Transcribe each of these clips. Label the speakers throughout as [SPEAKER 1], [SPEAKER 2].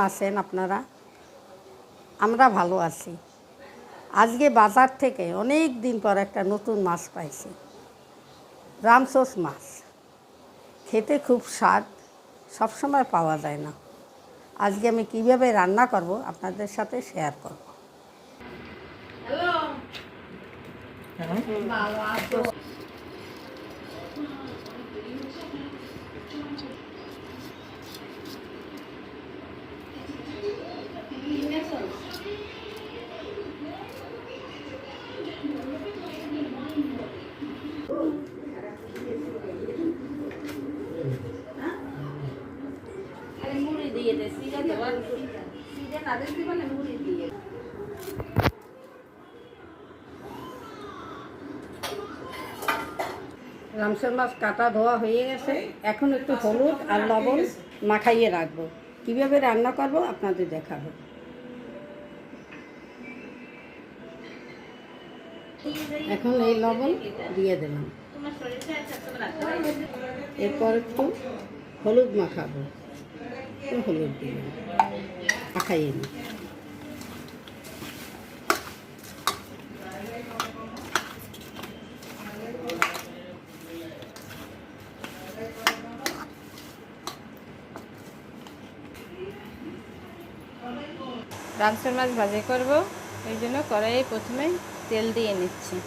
[SPEAKER 1] আছেন আপনারা? আমরা ভালো আছি। আজকে বাজার থেকে অনেক দিন পর একটা নতুন মাছ পাইছি, রামচোস মাছ। খেতে খুব স্বাদ, সবসময় পাওয়া যায় না। আজকে আমি কীভাবে রান্না করব আপনাদের সাথে শেয়ার করব। রামচোস মাছ কাটা ধোয়া হয়ে গেছে, এখন একটু হলুদ আর লবণ মাখাইয়ে রাখবো। কীভাবে রান্না করব আপনাদের দেখাবো। এখন এই লবণ দিয়ে দিলাম, এরপর একটু হলুদ মাখাবো, হলুদ দিয়ে মাখাইয়ে নিই।
[SPEAKER 2] রামচোস মাছ ভাজি করব, এই জন্য কড়াইয়ে প্রথমে তেল দিয়ে নিচ্ছি।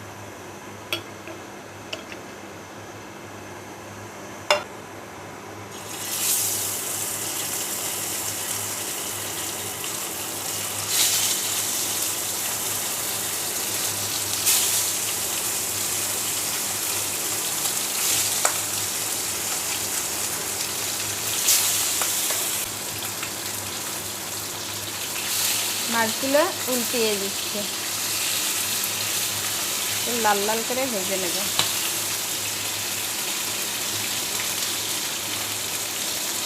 [SPEAKER 2] মাছগুলো উল্টিয়ে দিচ্ছি, লাল লাল করে ভেজে নেব।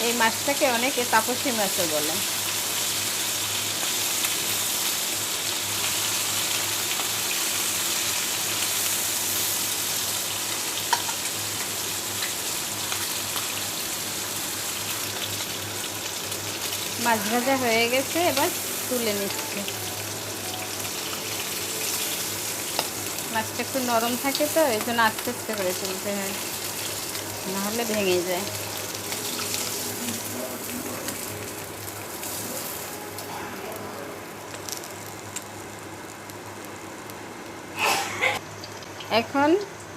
[SPEAKER 2] এই মাছটাকে অনেকে তাপসী মাছও বলে। মাছ ভাজা হয়ে গেছে, এবার তুলে নিচ্ছি। মাছটা একটু নরম থাকে তো, এই জন্য আস্তে আস্তে করে তুলতে হয়, নাহলে ভেঙে যায়। এখন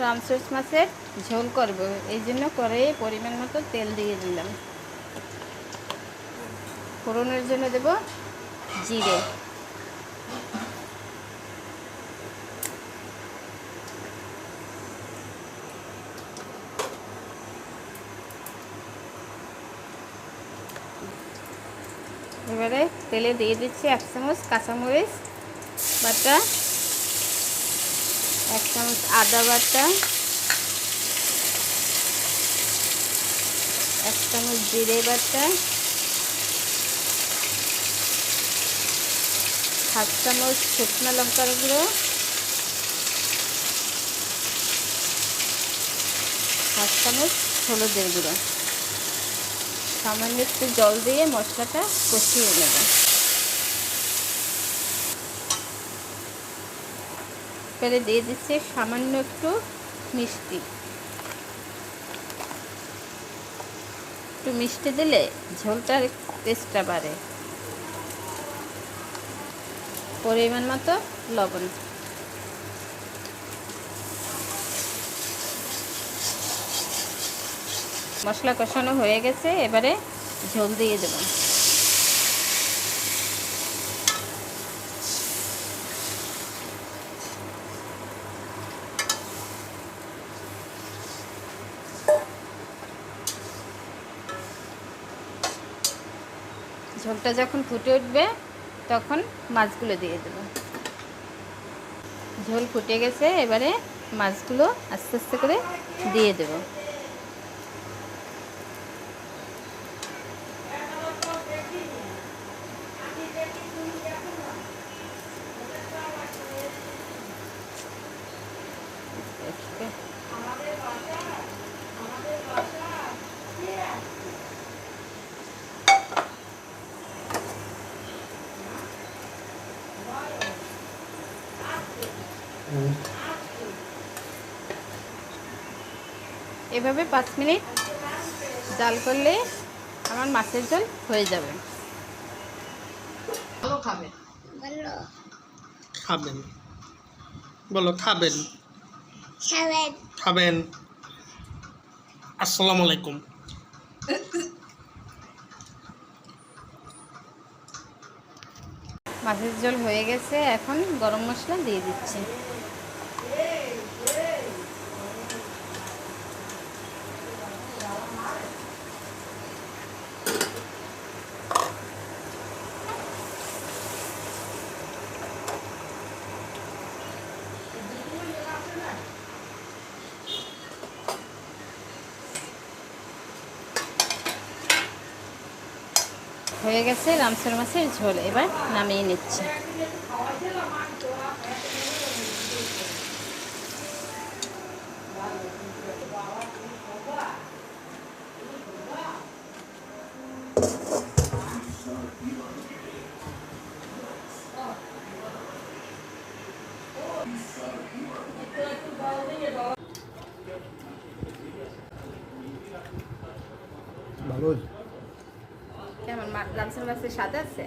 [SPEAKER 2] রামচোস মাছের ঝোল করব, এই জন্য কড়াইয়ে পরিমাণ মতো তেল দিয়ে দিলাম। ফোড়নের জন্য দেব জিরে, এবারে তেলে দিয়ে দিচ্ছি 1 চামচ কাঁচামরিচ বাটা, 1 চামচ আদা বাটা, 1 চামচ জিরে বাটা, 1/2 চামচ শুকনো লঙ্কার গুঁড়ো, 1/2 চামচ হলুদের গুঁড়ো। সামান্য একটু জল দিয়ে মশলাটা কষিয়ে নেব। এবারে দিয়ে দিচ্ছি সামান্য একটু মিষ্টি। একটু মিষ্টি দিলে ঝোলটার টেস্টটা বাড়ে। পরিমাণ মতো লবণ। মশলা কষানো হয়ে গেছে, এবারে ঝোল দিয়ে দেব। ঝোলটা যখন ফুটে উঠবে তখন মাছগুলো দিয়ে দেব। ঝোল ফুটে গেছে, এবারে মাছগুলো আস্তে আস্তে করে দিয়ে দেব। এভাবে 5 মিনিট জাল করলে আমার মাছের ঝোল হয়ে যাবে।
[SPEAKER 1] ভালো খাবে।
[SPEAKER 3] খাবেন, বলো খাবেন।
[SPEAKER 4] খাবেন।
[SPEAKER 3] খাবেন। আসসালামু আলাইকুম।
[SPEAKER 2] মাছের ঝোল হয়ে গেছে, এখন গরম মশলা দিয়ে দিচ্ছি। হয়ে গেছে রামসর মাছের ঝোল, এবার নামিয়ে নিচ্ছি।
[SPEAKER 3] ভালোই।
[SPEAKER 2] কেমন রামসর মাছের স্বাদ আছে?